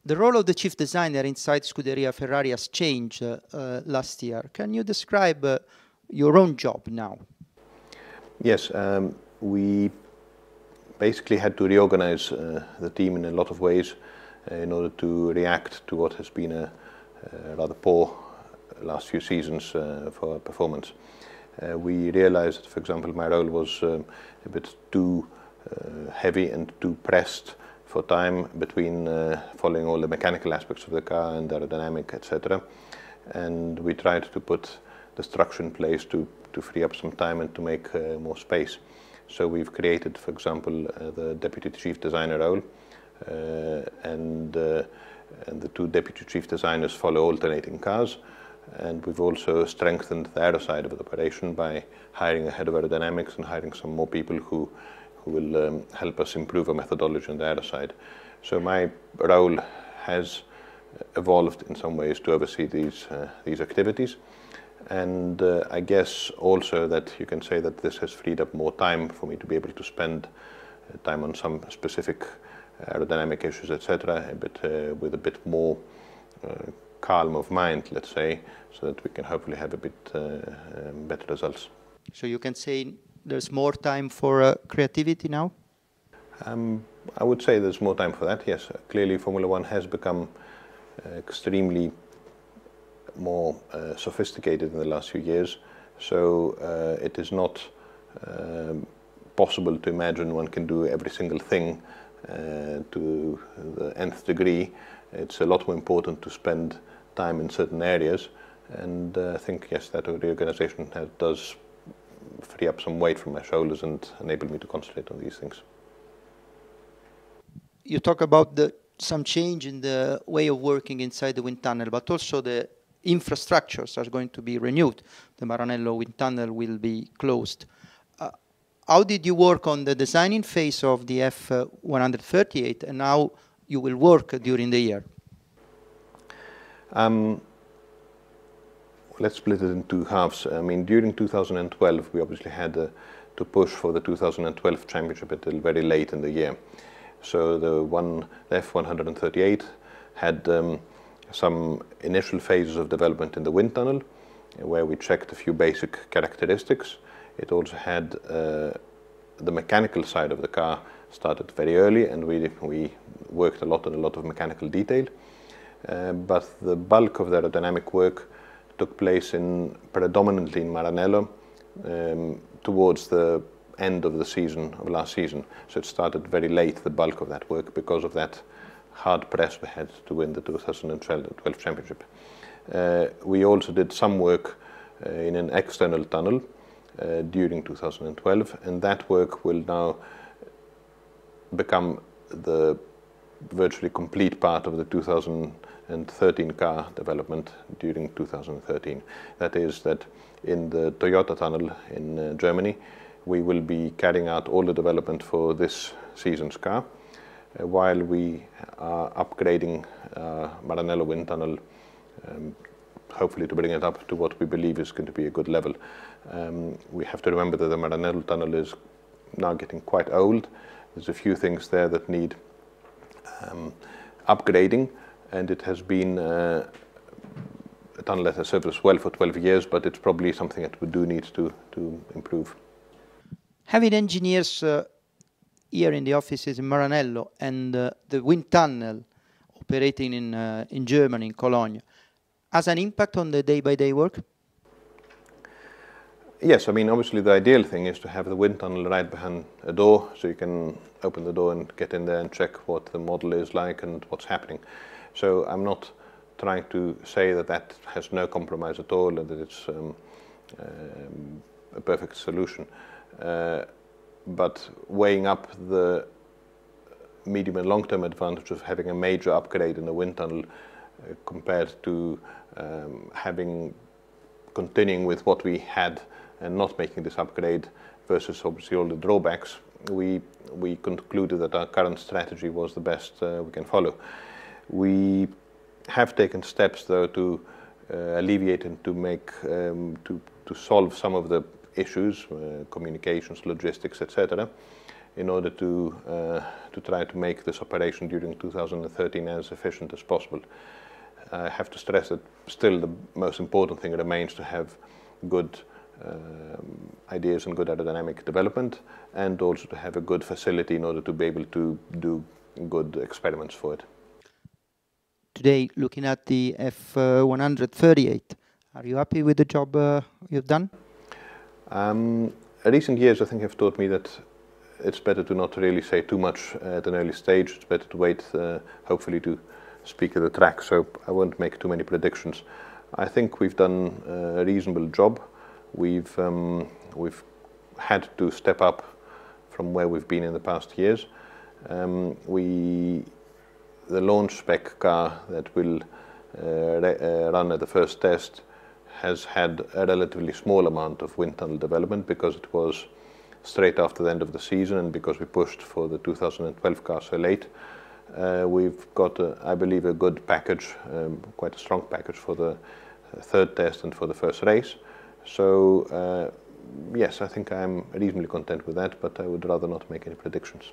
The role of the chief designer inside Scuderia Ferrari has changed last year. Can you describe your own job now? Yes, we basically had to reorganize the team in a lot of ways in order to react to what has been a rather poor last few seasons for performance. We realized that, for example, my role was a bit too heavy and too pressed for time between following all the mechanical aspects of the car and aerodynamic, etc. And we tried to put the structure in place to free up some time and to make more space. So we've created, for example, the deputy chief designer role, and the two deputy chief designers follow alternating cars. And we've also strengthened the aero side of the operation by hiring a head of aerodynamics and hiring some more people who will help us improve our methodology on the aero side. So my role has evolved in some ways to oversee these activities. And I guess also that you can say that this has freed up more time for me to be able to spend time on some specific aerodynamic issues, etc., with a bit more calm of mind, let's say, so that we can hopefully have a bit better results. So you can say there's more time for creativity now? I would say there's more time for that, yes. Clearly Formula One has become extremely more sophisticated in the last few years, so it is not possible to imagine one can do every single thing to the nth degree. It's a lot more important to spend time in certain areas, and I think, yes, that reorganization does free up some weight from my shoulders and enable me to concentrate on these things. You talk about some change in the way of working inside the wind tunnel, but also the infrastructures are going to be renewed. The Maranello wind tunnel will be closed. How did you work on the designing phase of the F138, and how you will work during the year? Let's split it in two halves. I mean, during 2012, we obviously had to push for the 2012 championship until very late in the year. So the F138 had some initial phases of development in the wind tunnel, where we checked a few basic characteristics. It also had the mechanical side of the car started very early, and we worked a lot on a lot of mechanical detail. But the bulk of the aerodynamic work took place predominantly in Maranello towards the end of the season, of last season. So it started very late, the bulk of that work, because of that hard press we had to win the 2012 championship. We also did some work in an external tunnel during 2012, and that work will now become the virtually complete part of the 2013 car development during 2013. That is that in the Toyota tunnel in Germany, we will be carrying out all the development for this season's car, while we are upgrading Maranello wind tunnel, hopefully to bring it up to what we believe is going to be a good level. We have to remember that the Maranello tunnel is now getting quite old. There's a few things there that need upgrading, and it has been a tunnel that has served us well for 12 years, but it's probably something that we do need to improve. Having engineers here in the offices in Maranello and the wind tunnel operating in Germany, in Cologne, has an impact on the day-by-day work? Yes, I mean, obviously the ideal thing is to have the wind tunnel right behind a door, so you can open the door and get in there and check what the model is like and what's happening. So I'm not trying to say that that has no compromise at all and that it's a perfect solution. But weighing up the medium and long-term advantage of having a major upgrade in the wind tunnel compared to continuing with what we had and not making this upgrade versus obviously all the drawbacks, we concluded that our current strategy was the best we can follow. We have taken steps though to alleviate and to solve some of the issues, communications, logistics, etc., in order to try to make this operation during 2013 as efficient as possible. I have to stress that still the most important thing remains to have good ideas and good aerodynamic development, and also to have a good facility in order to be able to do good experiments for it. Today, looking at the F138, are you happy with the job you've done? Recent years, I think, have taught me that it's better to not really say too much at an early stage. It's better to wait, hopefully, to speak at the track. So I won't make too many predictions. I think we've done a reasonable job. We've had to step up from where we've been in the past years. The launch spec car that will run at the first test has had a relatively small amount of wind tunnel development because it was straight after the end of the season and because we pushed for the 2012 car so late. We've got, I believe, a good package, quite a strong package for the third test and for the first race. So yes, I think I'm reasonably content with that, but I would rather not make any predictions.